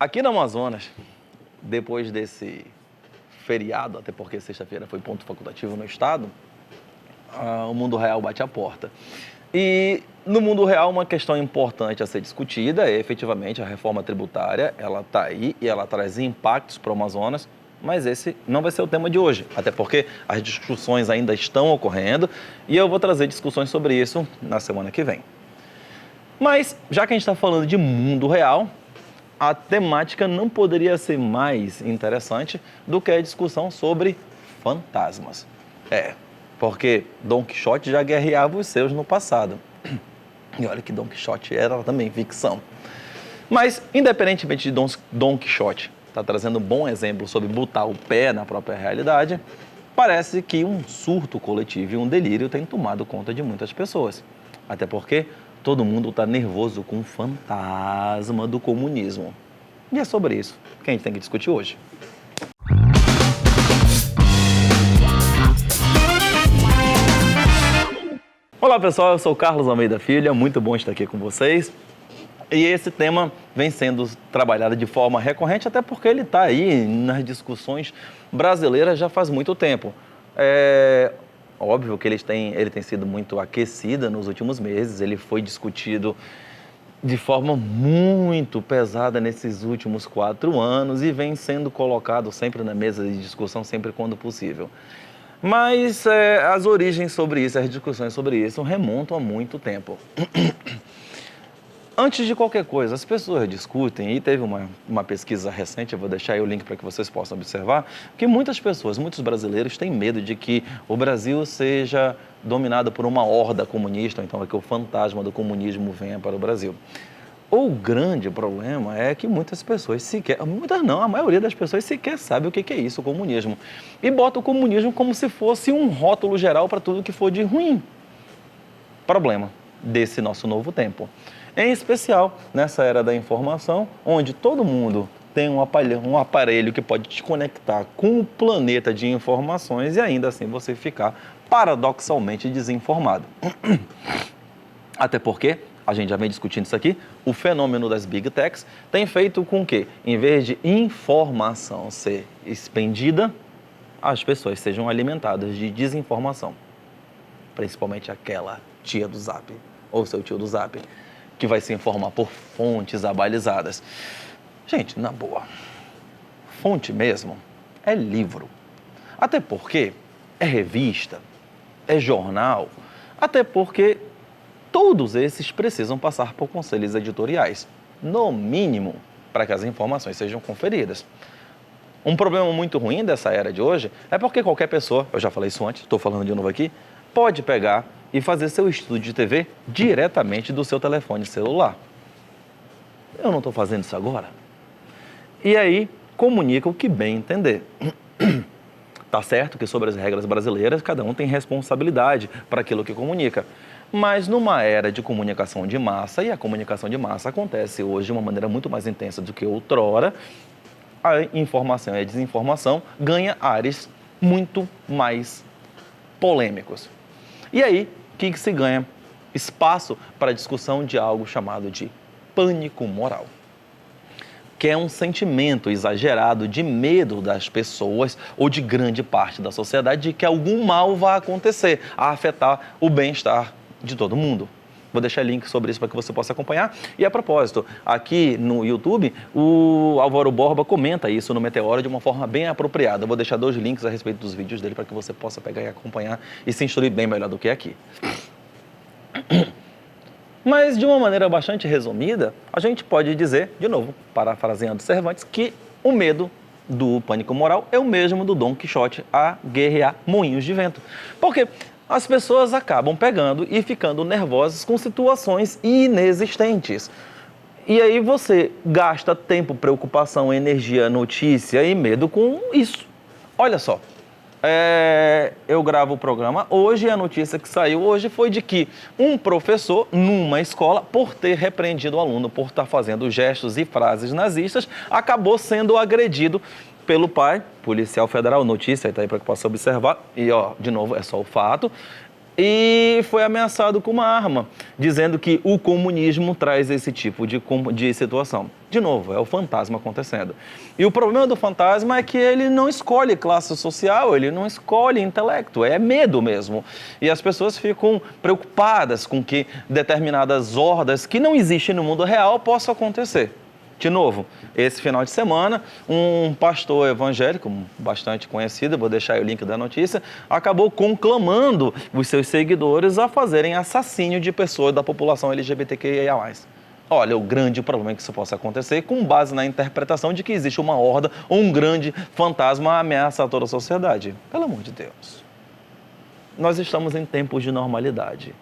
Aqui no Amazonas, depois desse feriado, até porque sexta-feira foi ponto facultativo no estado, o mundo real bate a porta. E no mundo real, uma questão importante a ser discutida é efetivamente a reforma tributária. Ela está aí e ela traz impactos para o Amazonas, mas esse não vai ser o tema de hoje, até porque as discussões ainda estão ocorrendo e eu vou trazer discussões sobre isso na semana que vem. Mas, já que a gente está falando de mundo real, a temática não poderia ser mais interessante do que a discussão sobre fantasmas. Porque Dom Quixote já guerreava os seus no passado. E olha que Dom Quixote era também ficção. Mas, independentemente de Dom Quixote estar trazendo um bom exemplo sobre botar o pé na própria realidade, parece que um surto coletivo e um delírio tem tomado conta de muitas pessoas. Até porque todo mundo está nervoso com o fantasma do comunismo. E é sobre isso que a gente tem que discutir hoje. Olá pessoal, eu sou o Carlos Almeida Filho, é muito bom estar aqui com vocês. E esse tema vem sendo trabalhado de forma recorrente, até porque ele está aí nas discussões brasileiras já faz muito tempo. Óbvio que ele tem sido muito aquecido nos últimos meses, ele foi discutido de forma muito pesada nesses últimos 4 anos e vem sendo colocado sempre na mesa de discussão, sempre quando possível. Mas as origens sobre isso, as discussões sobre isso remontam a muito tempo. Antes de qualquer coisa, as pessoas discutem, e teve uma pesquisa recente, eu vou deixar aí o link para que vocês possam observar, que muitas pessoas, muitos brasileiros têm medo de que o Brasil seja dominado por uma horda comunista, ou então que o fantasma do comunismo venha para o Brasil. O grande problema é que muitas pessoas sequer, muitas não, a maioria das pessoas sequer sabe o que é isso, o comunismo. E bota o comunismo como se fosse um rótulo geral para tudo que for de ruim. Problema desse nosso novo tempo. Em especial nessa era da informação, onde todo mundo tem um aparelho que pode te conectar com o planeta de informações e ainda assim você ficar paradoxalmente desinformado. Até porque, a gente já vem discutindo isso aqui, o fenômeno das Big Techs tem feito com que, em vez de informação ser expendida, as pessoas sejam alimentadas de desinformação. Principalmente aquela tia do Zap, ou seu tio do Zap, que vai se informar por fontes abalizadas. Gente, na boa, fonte mesmo é livro. Até porque é revista, é jornal, até porque todos esses precisam passar por conselhos editoriais, no mínimo, para que as informações sejam conferidas. Um problema muito ruim dessa era de hoje é porque qualquer pessoa, eu já falei isso antes, estou falando de novo aqui, pode pegar e fazer seu estudo de TV diretamente do seu telefone celular. Eu não estou fazendo isso agora? E aí, comunica o que bem entender. Tá certo que sobre as regras brasileiras, cada um tem responsabilidade para aquilo que comunica. Mas numa era de comunicação de massa, e a comunicação de massa acontece hoje de uma maneira muito mais intensa do que outrora, a informação e a desinformação ganha ares muito mais polêmicos. E aí, o que se ganha? Espaço para a discussão de algo chamado de pânico moral, que é um sentimento exagerado de medo das pessoas ou de grande parte da sociedade de que algum mal vai acontecer, a afetar o bem-estar de todo mundo. Vou deixar link sobre isso para que você possa acompanhar. E a propósito, aqui no YouTube, o Álvaro Borba comenta isso no Meteoro de uma forma bem apropriada. Eu vou deixar 2 links a respeito dos vídeos dele para que você possa pegar e acompanhar e se instruir bem melhor do que aqui. Mas de uma maneira bastante resumida, a gente pode dizer, de novo, parafraseando Cervantes, que o medo do pânico moral é o mesmo do Dom Quixote a guerrear moinhos de vento. Por quê? As pessoas acabam pegando e ficando nervosas com situações inexistentes. E aí você gasta tempo, preocupação, energia, notícia e medo com isso. Olha só, eu gravo o programa hoje e a notícia que saiu hoje foi de que um professor numa escola, por ter repreendido o aluno por estar fazendo gestos e frases nazistas, acabou sendo agredido pelo pai, policial federal, notícia, está aí para que possa observar, e ó, de novo, é só o fato, e foi ameaçado com uma arma, dizendo que o comunismo traz esse tipo de situação. De novo, é o fantasma acontecendo. E o problema do fantasma é que ele não escolhe classe social, ele não escolhe intelecto, é medo mesmo. E as pessoas ficam preocupadas com que determinadas hordas que não existem no mundo real possam acontecer. De novo, esse final de semana, um pastor evangélico, bastante conhecido, vou deixar aí o link da notícia, acabou conclamando os seus seguidores a fazerem assassínio de pessoas da população LGBTQIA+. Olha, o grande problema é que isso possa acontecer com base na interpretação de que existe uma horda ou um grande fantasma ameaça a toda a sociedade. Pelo amor de Deus. Nós estamos em tempos de normalidade.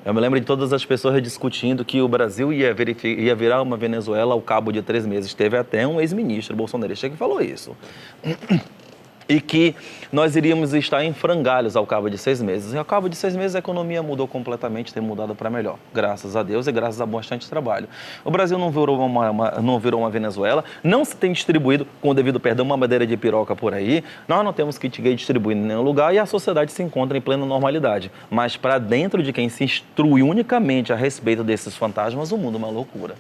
Eu me lembro de todas as pessoas discutindo que o Brasil ia virar uma Venezuela ao cabo de 3 meses. Teve até um ex-ministro bolsonarista que falou isso. E que nós iríamos estar em frangalhos ao cabo de 6 meses. E ao cabo de 6 meses a economia mudou completamente, tem mudado para melhor. Graças a Deus e graças a bastante trabalho. O Brasil não virou uma Venezuela, não se tem distribuído, com o devido perdão, uma bandeira de piroca por aí. Nós não temos que distribuir em nenhum lugar e a sociedade se encontra em plena normalidade. Mas para dentro de quem se instrui unicamente a respeito desses fantasmas, o mundo é uma loucura.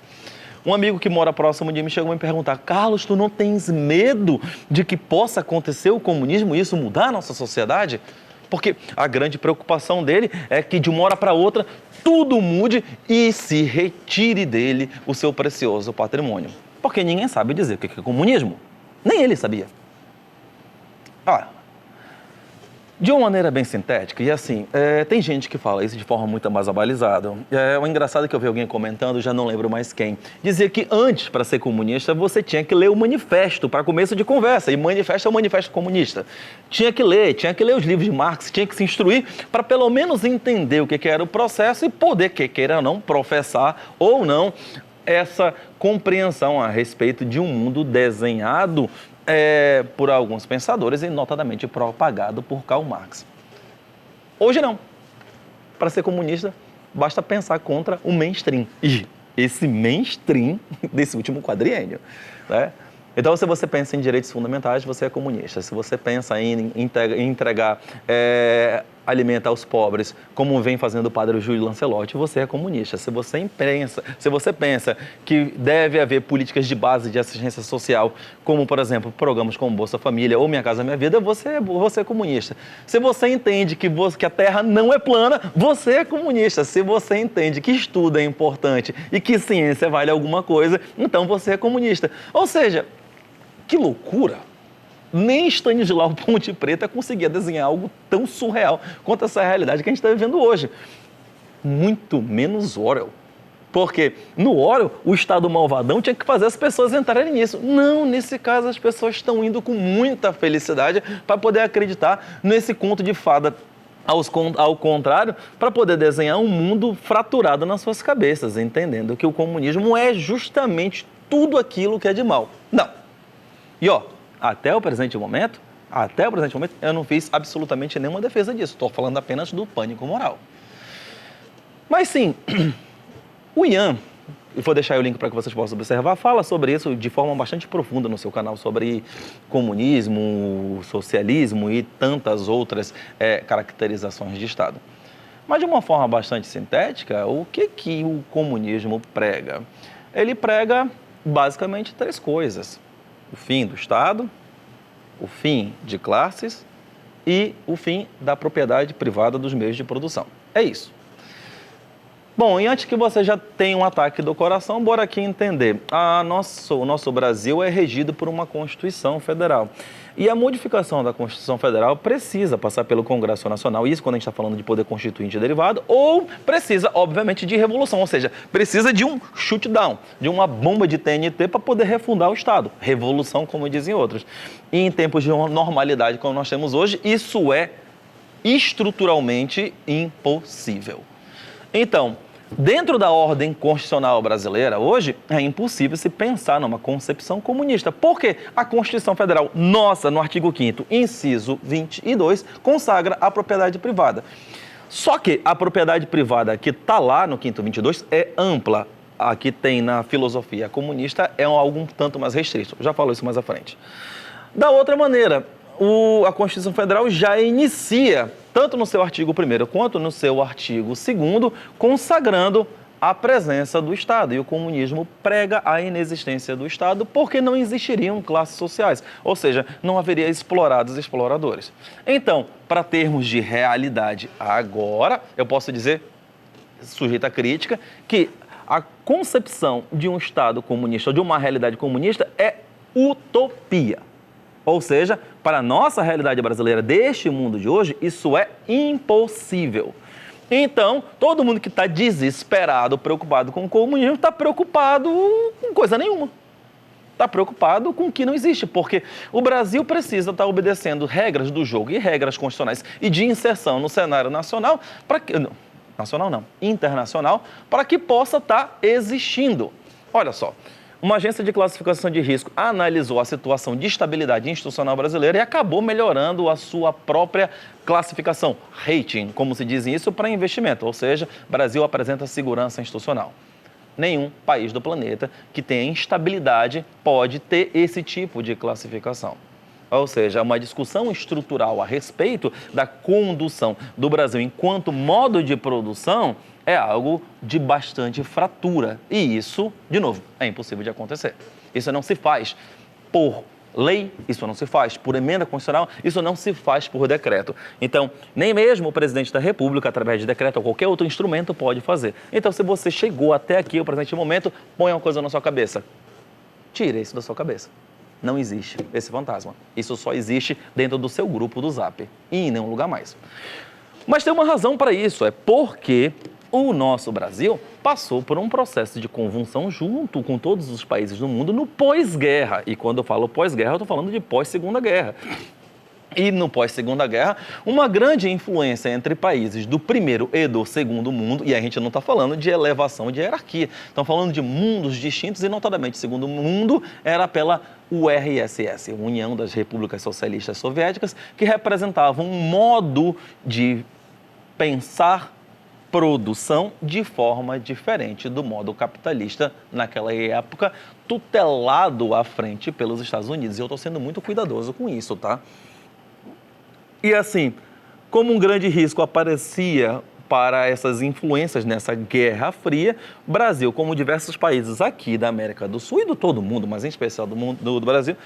Um amigo que mora próximo de mim chegou a me perguntar: Carlos, tu não tens medo de que possa acontecer o comunismo e isso mudar a nossa sociedade? Porque a grande preocupação dele é que de uma hora para outra tudo mude e se retire dele o seu precioso patrimônio. Porque ninguém sabe dizer o que é comunismo. Nem ele sabia. De uma maneira bem sintética, e assim, tem gente que fala isso de forma muito mais abalizada. O engraçado é que eu vi alguém comentando, já não lembro mais quem, dizia que antes, para ser comunista, você tinha que ler o manifesto para começo de conversa, e manifesto é o manifesto comunista. Tinha que ler os livros de Marx, tinha que se instruir para pelo menos entender o que era o processo e poder, queira ou não, professar ou não essa compreensão a respeito de um mundo desenhado por alguns pensadores e notadamente propagado por Karl Marx. Hoje não. Para ser comunista, basta pensar contra o mainstream. E esse mainstream desse último quadriênio, né? Então, se você pensa em direitos fundamentais, você é comunista. Se você pensa em entregar alimento aos pobres, como vem fazendo o padre Júlio Lancelotti, você é comunista. Se você pensa que deve haver políticas de base de assistência social, como, por exemplo, programas como Bolsa Família ou Minha Casa Minha Vida, você é comunista. Se você entende que a Terra não é plana, você é comunista. Se você entende que estudo é importante e que ciência vale alguma coisa, então você é comunista. Ou seja, que loucura! Nem Stanislau Ponte Preta conseguia desenhar algo tão surreal quanto essa realidade que a gente está vivendo hoje. Muito menos Orwell. Porque no Orwell, o Estado malvadão tinha que fazer as pessoas entrarem nisso. Não, nesse caso as pessoas estão indo com muita felicidade para poder acreditar nesse conto de fada. Ao contrário, para poder desenhar um mundo fraturado nas suas cabeças, entendendo que o comunismo é justamente tudo aquilo que é de mal. Não. E até o presente momento, eu não fiz absolutamente nenhuma defesa disso. Estou falando apenas do pânico moral. Mas sim, o Ian, e vou deixar aí o link para que vocês possam observar, fala sobre isso de forma bastante profunda no seu canal, sobre comunismo, socialismo e tantas outras caracterizações de Estado. Mas de uma forma bastante sintética, o que o comunismo prega? Ele prega basicamente 3 coisas. O fim do Estado, o fim de classes e o fim da propriedade privada dos meios de produção. É isso. Bom, e antes que você já tenha um ataque do coração, bora aqui entender. O nosso Brasil é regido por uma Constituição Federal. E a modificação da Constituição Federal precisa passar pelo Congresso Nacional, isso quando a gente está falando de poder constituinte derivado, ou precisa, obviamente, de revolução, ou seja, precisa de um shoot-down, de uma bomba de TNT para poder refundar o Estado. Revolução, como dizem outros. E em tempos de normalidade como nós temos hoje, isso é estruturalmente impossível. Então, dentro da ordem constitucional brasileira, hoje, é impossível se pensar numa concepção comunista, porque a Constituição Federal, nossa, no artigo 5º, inciso 22, consagra a propriedade privada. Só que a propriedade privada que está lá no 5º 22 é ampla. A que tem na filosofia comunista é algo um tanto mais restrito. Já falo isso mais à frente. Da outra maneira, a Constituição Federal já inicia, tanto no seu artigo 1º quanto no seu artigo 2º, consagrando a presença do Estado. E o comunismo prega a inexistência do Estado porque não existiriam classes sociais, ou seja, não haveria explorados e exploradores. Então, para termos de realidade agora, eu posso dizer, sujeito à crítica, que a concepção de um Estado comunista, ou de uma realidade comunista, é utopia. Ou seja, para a nossa realidade brasileira deste mundo de hoje, isso é impossível. Então, todo mundo que está desesperado, preocupado com o comunismo, está preocupado com coisa nenhuma. Está preocupado com o que não existe, porque o Brasil precisa estar obedecendo regras do jogo e regras constitucionais e de inserção no cenário nacional, para que... Nacional não, internacional, para que possa estar existindo. Olha só, uma agência de classificação de risco analisou a situação de estabilidade institucional brasileira e acabou melhorando a sua própria classificação, rating, como se diz isso, para investimento. Ou seja, Brasil apresenta segurança institucional. Nenhum país do planeta que tenha instabilidade pode ter esse tipo de classificação. Ou seja, uma discussão estrutural a respeito da condução do Brasil enquanto modo de produção é algo de bastante fratura. E isso, de novo, é impossível de acontecer. Isso não se faz por lei, isso não se faz por emenda constitucional, isso não se faz por decreto. Então, nem mesmo o presidente da República, através de decreto ou qualquer outro instrumento, pode fazer. Então, se você chegou até aqui, o presente momento, põe uma coisa na sua cabeça. Tira isso da sua cabeça. Não existe esse fantasma. Isso só existe dentro do seu grupo do Zap e em nenhum lugar mais. Mas tem uma razão para isso, é porque o nosso Brasil passou por um processo de convulsão junto com todos os países do mundo no pós-guerra. E quando eu falo pós-guerra, eu estou falando de pós-segunda guerra. E no pós-segunda guerra, uma grande influência entre países do primeiro e do segundo mundo, e a gente não está falando de elevação de hierarquia, estamos falando de mundos distintos e, notadamente, o segundo mundo era pela URSS, União das Repúblicas Socialistas Soviéticas, que representava um modo de pensar produção de forma diferente do modo capitalista naquela época, tutelado à frente pelos Estados Unidos. E eu estou sendo muito cuidadoso com isso, tá? E assim, como um grande risco aparecia para essas influências nessa Guerra Fria, Brasil, como diversos países aqui da América do Sul e do todo mundo, mas em especial do Brasil,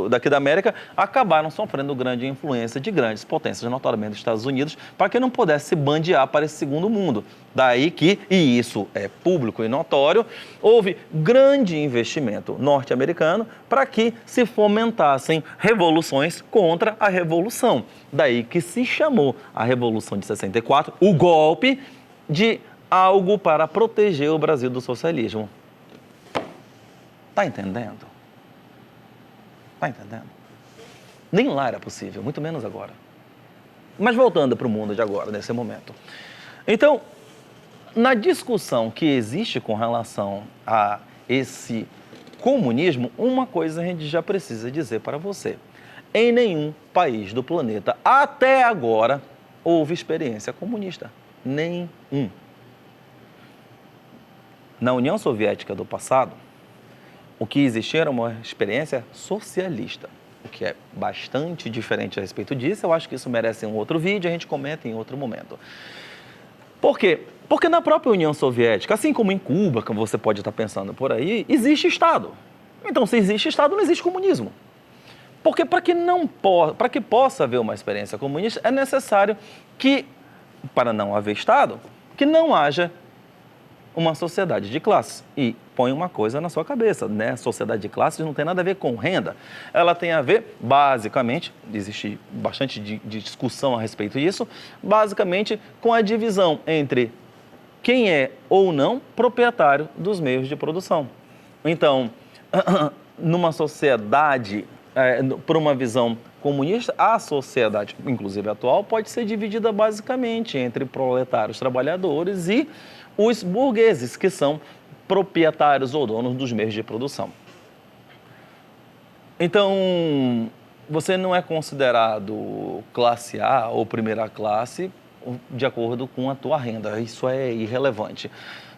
daqui da América, acabaram sofrendo grande influência de grandes potências, notoriamente dos Estados Unidos, para que não pudesse se bandear para esse segundo mundo. Daí que, e isso é público e notório, houve grande investimento norte-americano para que se fomentassem revoluções contra a Revolução. Daí que se chamou a Revolução de 64, o golpe, de algo para proteger o Brasil do socialismo. Tá entendendo? Tá entendendo? Nem lá era possível, muito menos agora. Mas voltando para o mundo de agora, nesse momento. Então, na discussão que existe com relação a esse comunismo, uma coisa a gente já precisa dizer para você. Em nenhum país do planeta, até agora, houve experiência comunista. Nenhum. Na União Soviética do passado, o que existia era uma experiência socialista, o que é bastante diferente a respeito disso. Eu acho que isso merece um outro vídeo, a gente comenta em outro momento. Por quê? Porque na própria União Soviética, assim como em Cuba, como você pode estar pensando por aí, existe Estado. Então, se existe Estado, não existe comunismo. Porque para que possa haver uma experiência comunista, é necessário que, para não haver Estado, que não haja uma sociedade de classes. E põe uma coisa na sua cabeça, né? Sociedade de classes não tem nada a ver com renda. Ela tem a ver, basicamente, existe bastante de discussão a respeito disso, basicamente com a divisão entre quem é ou não proprietário dos meios de produção. Então, numa sociedade, por uma visão comunista, a sociedade, inclusive atual, pode ser dividida basicamente entre proletários, trabalhadores e os burgueses, que são proprietários ou donos dos meios de produção. Então, você não é considerado classe A ou primeira classe de acordo com a tua renda. Isso é irrelevante.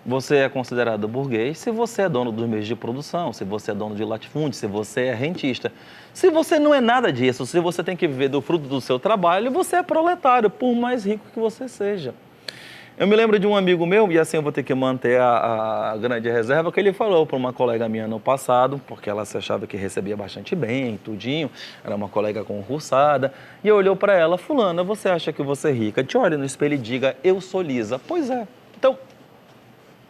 você é considerado burguês se você é dono dos meios de produção, se você é dono de latifúndio, se você é rentista. Se você não é nada disso, se você tem que viver do fruto do seu trabalho, você é proletário, por mais rico que você seja. Eu me lembro de um amigo meu, e assim eu vou ter que manter a grande reserva, que ele falou para uma colega minha no passado, porque ela se achava que recebia bastante bem, tudinho, era uma colega concursada, e eu olhou para ela: fulana, você acha que você é rica? Te olha no espelho e diga: eu sou lisa. Pois é. Então,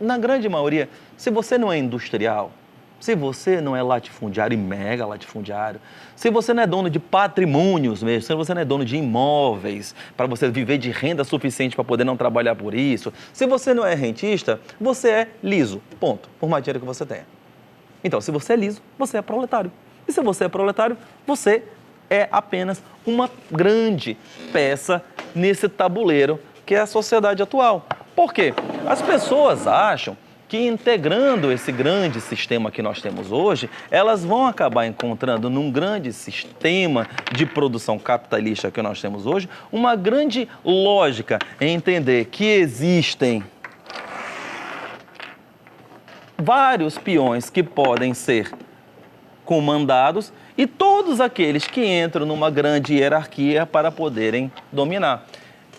na grande maioria, se você não é industrial, se você não é latifundiário e mega latifundiário, se você não é dono de patrimônios mesmo, se você não é dono de imóveis para você viver de renda suficiente para poder não trabalhar por isso, se você não é rentista, você é liso, ponto, por mais dinheiro que você tenha. Então, se você é liso, você é proletário. E se você é proletário, você é apenas uma grande peça nesse tabuleiro que é a sociedade atual. Por quê? As pessoas acham que integrando esse grande sistema que nós temos hoje, elas vão acabar encontrando num grande sistema de produção capitalista que nós temos hoje, uma grande lógica em entender que existem vários peões que podem ser comandados e todos aqueles que entram numa grande hierarquia para poderem dominar.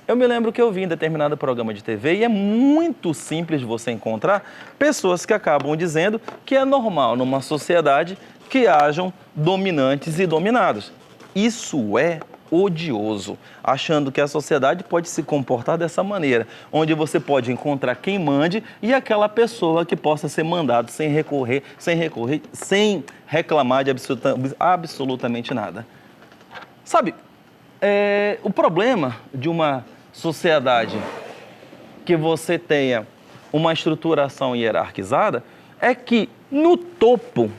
Eu me lembro que eu vi em determinado programa de TV e é muito simples de você encontrar pessoas que acabam dizendo que é normal numa sociedade que hajam dominantes e dominados. Isso é odioso, achando que a sociedade pode se comportar dessa maneira, onde você pode encontrar quem mande e aquela pessoa que possa ser mandado sem reclamar de absolutamente nada. Sabe, o problema de uma sociedade que você tenha uma estruturação hierarquizada é que no topo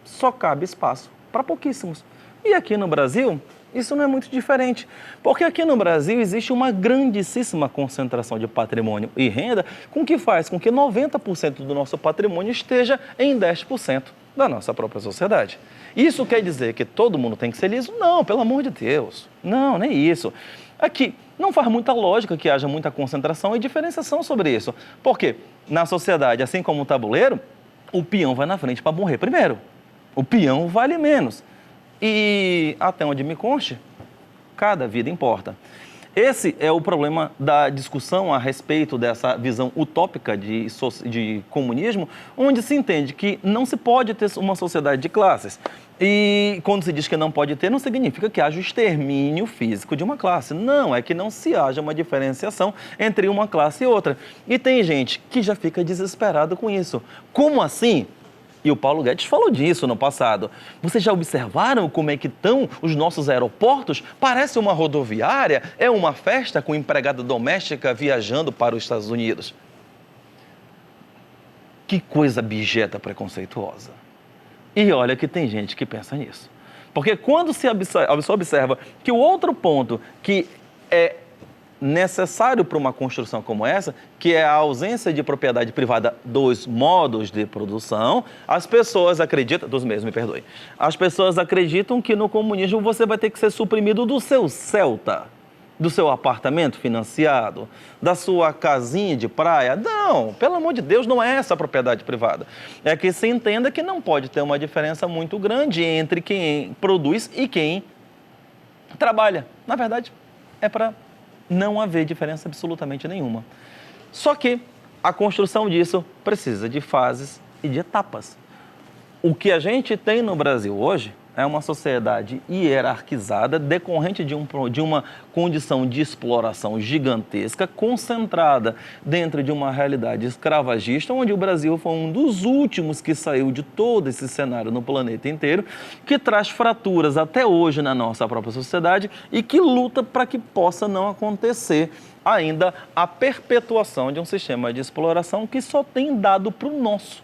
só cabe espaço para pouquíssimos. E aqui no Brasil, isso não é muito diferente, porque aqui no Brasil existe uma grandíssima concentração de patrimônio e renda, com que faz com que 90% do nosso patrimônio esteja em 10% da nossa própria sociedade. Isso quer dizer que todo mundo tem que ser liso? Não, pelo amor de Deus. Não, nem isso. Aqui não faz muita lógica que haja muita concentração e diferenciação sobre isso. Porque na sociedade, assim como o tabuleiro, o peão vai na frente para morrer primeiro. O peão vale menos. E até onde me conste, cada vida importa. Esse é o problema da discussão a respeito dessa visão utópica de comunismo, onde se entende que não se pode ter uma sociedade de classes. E quando se diz que não pode ter, não significa que haja o extermínio físico de uma classe. Não, é que não se haja uma diferenciação entre uma classe e outra. E tem gente que já fica desesperada com isso. Como assim? E o Paulo Guedes falou disso no passado. Vocês já observaram como é que estão os nossos aeroportos? Parece uma rodoviária, é uma festa com empregada doméstica viajando para os Estados Unidos. Que coisa abjeta preconceituosa. E olha que tem gente que pensa nisso. Porque quando se observa que o outro ponto que é necessário para uma construção como essa, que é a ausência de propriedade privada dos modos de produção, as pessoas acreditam, as pessoas acreditam que no comunismo você vai ter que ser suprimido do seu Celta, do seu apartamento financiado, da sua casinha de praia. Não, pelo amor de Deus, não é essa a propriedade privada. É que se entenda que não pode ter uma diferença muito grande entre quem produz e quem trabalha. Na verdade, é para não haver diferença absolutamente nenhuma. Só que a construção disso precisa de fases e de etapas. O que a gente tem no Brasil hoje é uma sociedade hierarquizada, decorrente de uma condição de exploração gigantesca, concentrada dentro de uma realidade escravagista, onde o Brasil foi um dos últimos que saiu de todo esse cenário no planeta inteiro, que traz fraturas até hoje na nossa própria sociedade e que luta para que possa não acontecer ainda a perpetuação de um sistema de exploração que só tem dado para o nosso.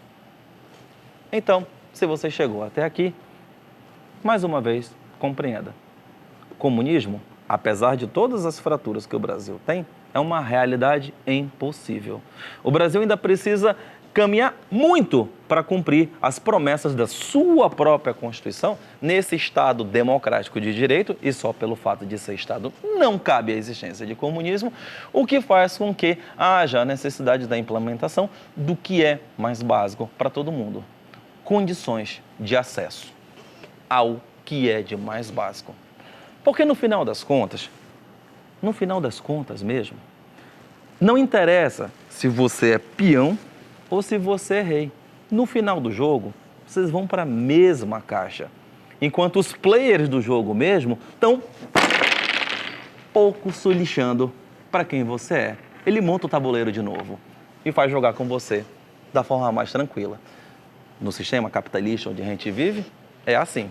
Então, se você chegou até aqui, mais uma vez, compreenda. O comunismo, apesar de todas as fraturas que o Brasil tem, é uma realidade impossível. O Brasil ainda precisa caminhar muito para cumprir as promessas da sua própria Constituição nesse Estado democrático de direito, e só pelo fato de ser Estado não cabe a existência de comunismo, o que faz com que haja a necessidade da implementação do que é mais básico para todo mundo: condições de acesso ao que é de mais básico. Porque no final das contas mesmo, não interessa se você é peão ou se você é rei. No final do jogo, vocês vão para a mesma caixa. Enquanto os players do jogo mesmo estão pouco se lixando para quem você é. Ele monta o tabuleiro de novo e faz jogar com você da forma mais tranquila. No sistema capitalista onde a gente vive, é assim.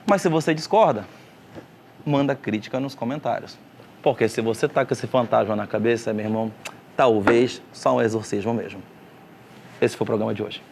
Mas se você discorda, manda crítica nos comentários. Porque se você tá com esse fantasma na cabeça, meu irmão, talvez só um exorcismo mesmo. Esse foi o programa de hoje.